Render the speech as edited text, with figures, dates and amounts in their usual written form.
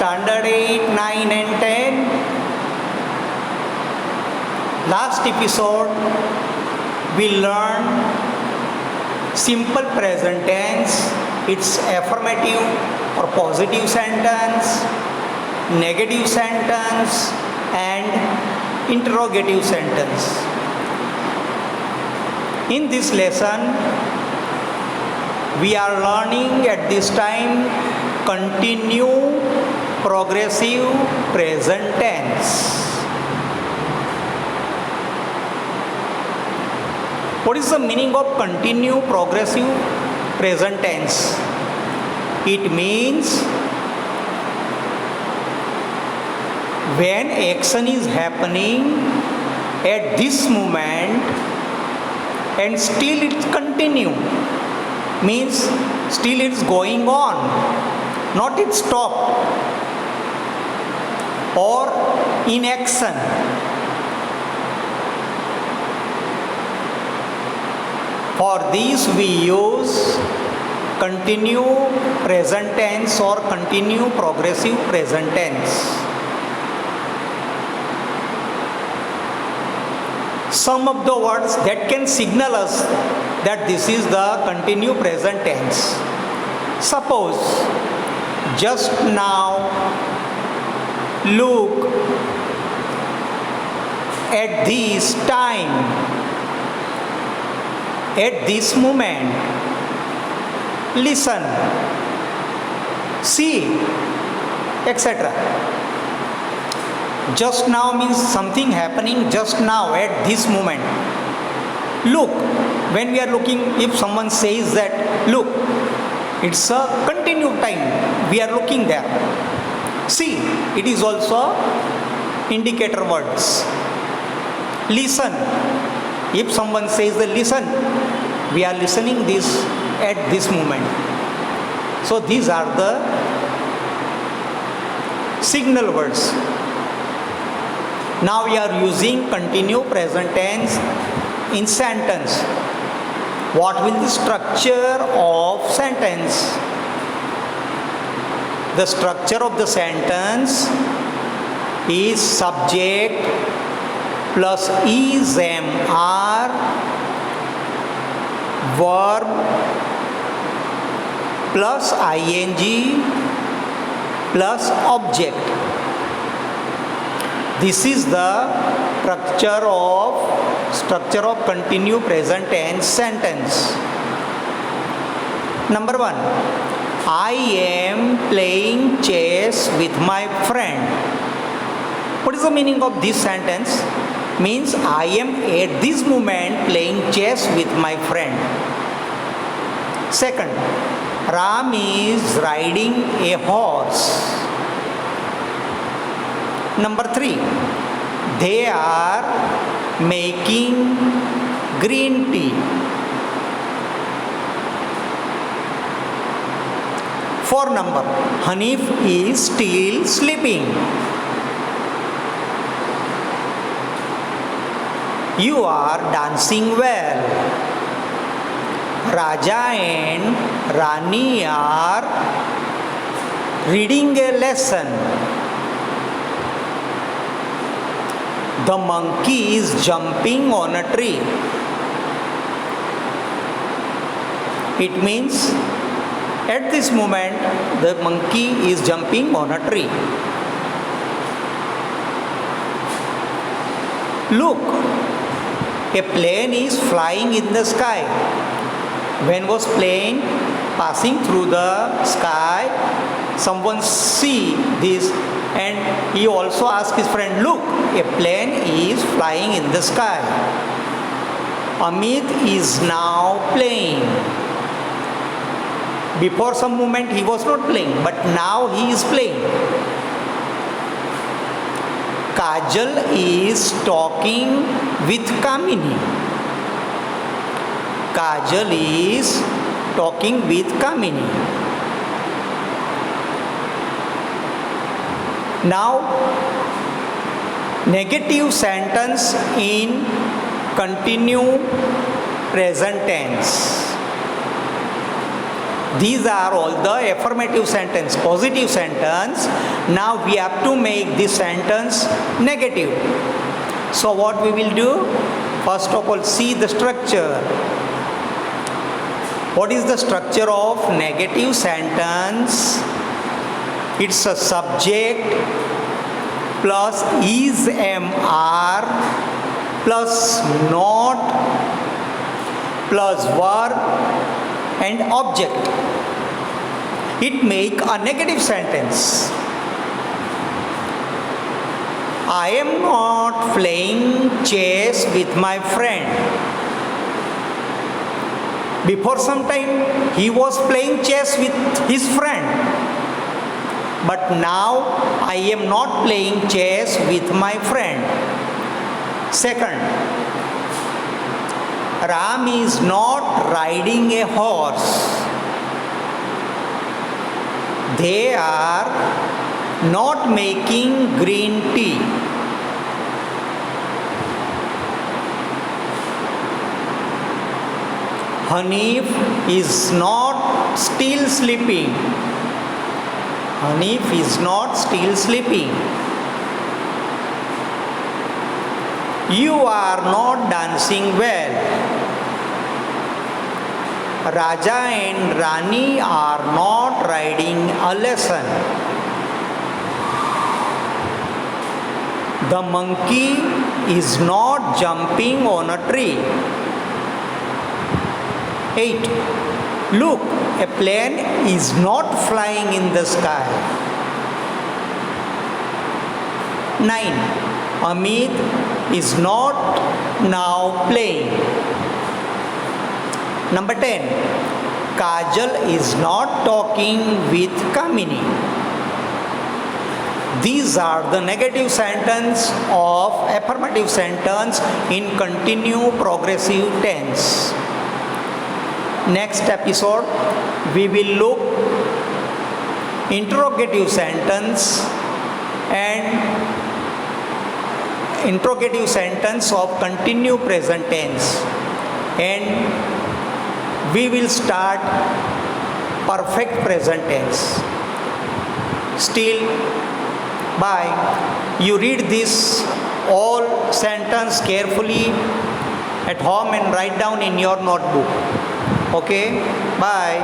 Standard 8, 9 and 10. Last episode we learned simple present tense, its affirmative or positive sentence, negative sentence and interrogative sentence. In this lesson we are learning at this time continue progressive present tense. What is the meaning of continue progressive present tense? It means when action is happening at this moment and still it continue, means still it's going on, not it stop or in action. For this we use continue present tense or continue progressive present tense. Some of the words that can signal us that this is the continue present tense. Suppose just now look at this time, at this moment, listen, see, etc. Just now means something happening just now at this moment. Look, when we are looking, if someone says that, look, it's a continued time, we are looking there. See, it is also indicator words. Listen, if someone says that listen, we are listening this at this moment. So these are the signal words. Now we are using continue present tense in sentence. What will the structure of sentence? The structure of the sentence is subject plus is am are, verb plus ing plus object. This is the structure of continue present tense sentence. Number 1, I am playing chess with my friend. What is the meaning of this sentence? Means I am at this moment playing chess with my friend. Second, Ram is riding a horse. Number 3, they are making green tea. 4 number, Hanif is still sleeping. You are dancing well. Raja and Rani are reading a lesson. The monkey is jumping on a tree. It means at this moment the monkey is jumping on a tree. Look, a plane is flying in the sky. When was plane passing through the sky, someone see this and he also asked his friend, look, a plane is flying in the sky. Amit is now playing. Before some moment he was not playing, but now he is playing. Kajal is talking with Kamini. Kajal is talking with Kamini. Now, negative sentence in continue present tense. These are all the affirmative sentence, positive sentence. Now we have to make this sentence negative. So what we will do? First of all, see the structure. What is the structure of negative sentence? It's a subject plus is MR plus not plus verb and object. It make a negative sentence. I am not playing chess with my friend. Before some time he was playing chess with his friend. But now I am not playing chess with my friend. Second, Ram is not riding a horse. They are not making green tea. Hanif is not still sleeping. Hanif is not still sleeping. You are not dancing well. Raja and Rani are not riding a lesson. The monkey is not jumping on a tree. 8. Look, a plane is not flying in the sky. 9. Amit is not now playing. Number 10. Kajal is not talking with Kamini. These are the negative sentence of affirmative sentence in continue progressive tense. Next episode we will look interrogative sentence and interrogative sentence of continue present tense, and we will start perfect present tense. Still, bye. You read this all sentence carefully at home and write down in your notebook. Okay, bye.